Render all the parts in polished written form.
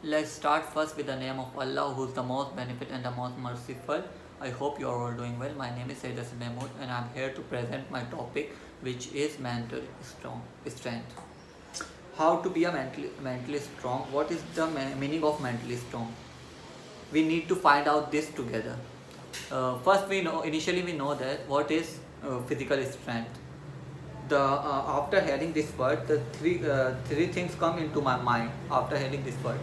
Let's start first with the name of Allah, who is the most benefit and the most merciful. I hope you are all doing well. My name is Sejassi Mahmood and I am here to present my topic, which is mental strength. How to be a mentally strong? What is the meaning of mentally strong? We need to find out this together. First, we know that what is physical strength. The After hearing this word, the three things come into my mind after hearing this word.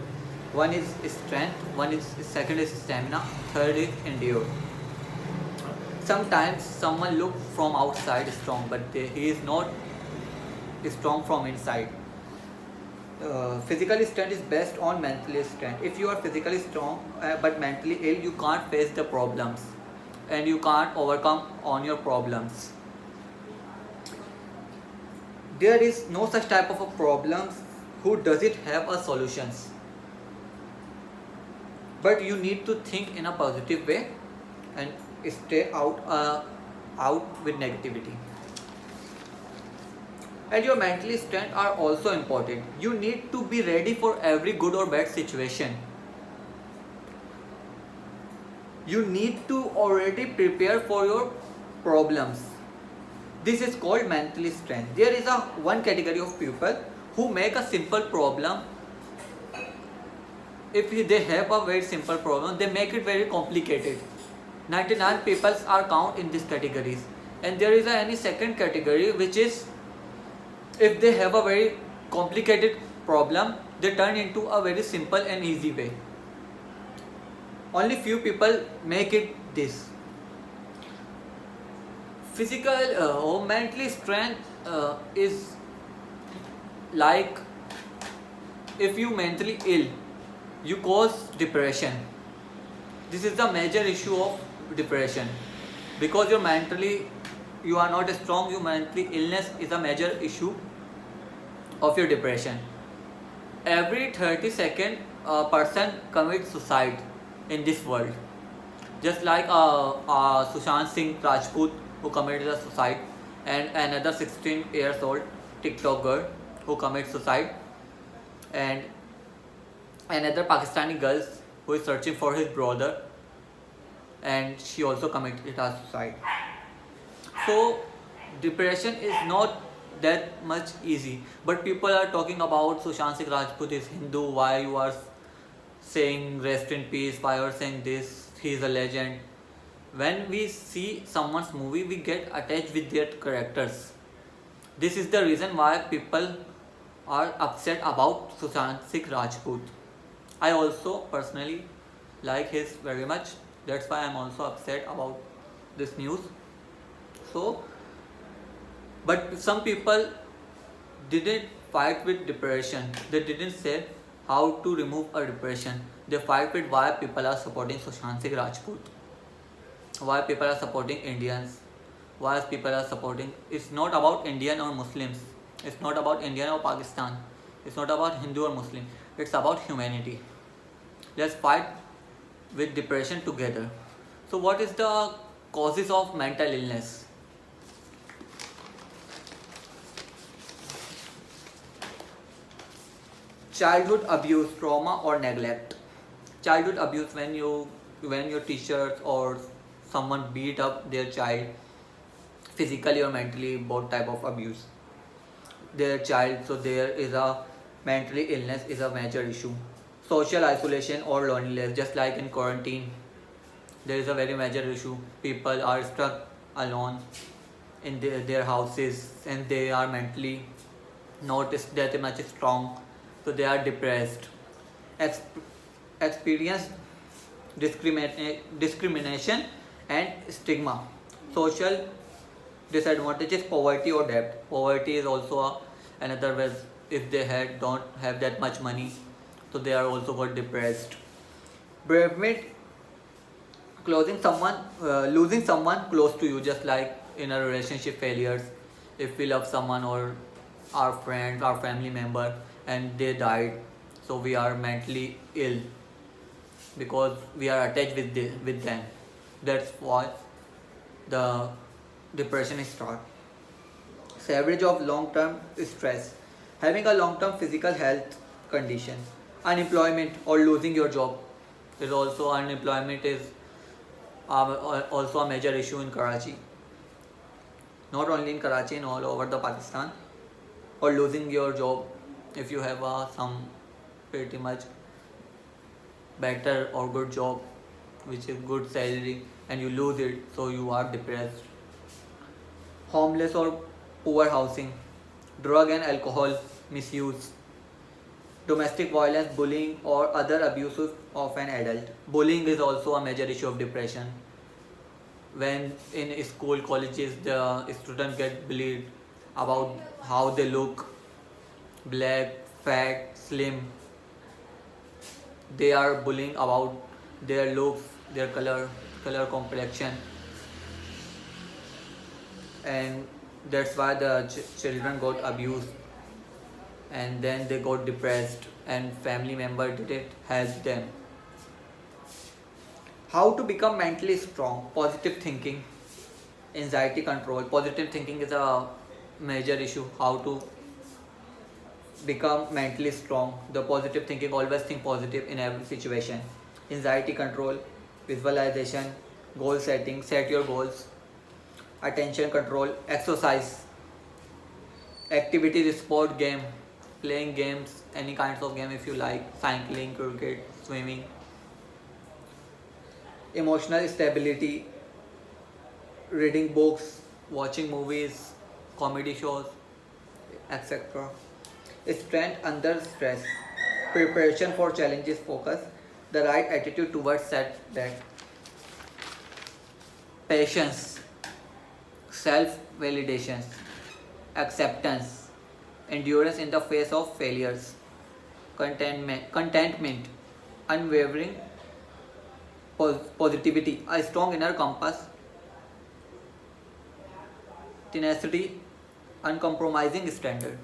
One is strength, second is stamina, third is endure. Sometimes someone look from outside strong, but he is not strong from inside. Physical strength is based on mental strength. If you are physically strong but mentally ill, you can't face the problems and you can't overcome on your problems. There is no such type of a problems who doesn't have a solutions, but you need to think in a positive way and stay out with negativity. And your mental strength are also important. You need to be ready for every good or bad situation. You need to already prepare for your problems. This is called mental strength. There is a one category of people who make a simple problem. If they have a very simple problem, they make it very complicated. 99 people are count in these categories. And there is any second category, which is if they have a very complicated problem, they turn into a very simple and easy way. Only few people make it this. Physical or mental strength is like if you mentally ill, you cause depression. This is the major issue of depression, because you are not strong. Your mentally illness is a major issue of your depression. Every 30 seconds a person commits suicide in this world, just like Sushant Singh Rajput, who committed a suicide, and another 16 years old TikTok girl who commits suicide, and another Pakistani girl who is searching for his brother, and she also committed a suicide. So depression is not that much easy, but people are talking about Sushant Singh Rajput is Hindu, why you are saying rest in peace, why you are saying this, he is a legend. When we see someone's movie, we get attached with their characters. This is the reason why people are upset about Sushant Singh Rajput. I also personally like his very much. That's why I'm also upset about this news. So, but some people didn't fight with depression. They didn't say how to remove a depression. They fight with why people are supporting Sushant Singh Rajput, why people are supporting Indians, why people are supporting. It's not about Indian or Muslims. It's not about Indian or Pakistan. It's not about Hindu or Muslim. It's about humanity. Let's fight with depression together. So what is the causes of mental illness? Childhood abuse, trauma or neglect. Childhood abuse, when your teachers or someone beat up their child physically or mentally, both type of abuse their child, so there is a mentally illness is a major issue. Social isolation or loneliness, just like in quarantine, there is a very major issue. People are stuck alone in their houses and they are mentally not that much strong, so they are depressed. Experience discrimination and stigma. Social disadvantages, poverty or debt. Poverty is also another way. If they don't have that much money, so they are also got depressed. Bereavement, losing someone close to you, just like in a relationship failures. If we love someone or our friend, our family member, and they died, so we are mentally ill because we are attached with them. That's why the depression is start. Savage of long-term stress. Having a long-term physical health condition. Unemployment or losing your job is also unemployment is also a major issue in Karachi. Not only in Karachi, in all over the Pakistan. Or losing your job if you have some pretty much better or good job which is good salary and you lose it, so you are depressed. Homeless or poor housing, drug and alcohol misuse, domestic violence, bullying or other abuses of an adult. Bullying is also a major issue of depression. When in school colleges the students get bullied about how they look, black, fat, slim, they are bullying about their looks, their color complexion, and that's why the children got abused, and then they got depressed and family member didn't help them. How to become mentally strong? Positive thinking, anxiety control. Positive thinking is a major issue. How to become mentally strong? The positive thinking, always think positive in every situation. Anxiety control, visualization, goal setting, set your goals. Attention control, exercise, activities, sport, game, playing games, any kinds of game if you like, cycling, cricket, swimming. Emotional stability, reading books, watching movies, comedy shows, etc. Strength under stress, preparation for challenges, focus, the right attitude towards setback. Patience, self validation, acceptance, endurance in the face of failures, contentment, unwavering positivity, a strong inner compass, tenacity, uncompromising standard.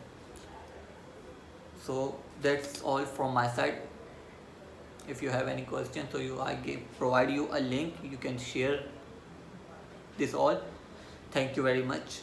So that's all from my side. If you have any questions, so provide you a link, you can share this all. Thank you very much.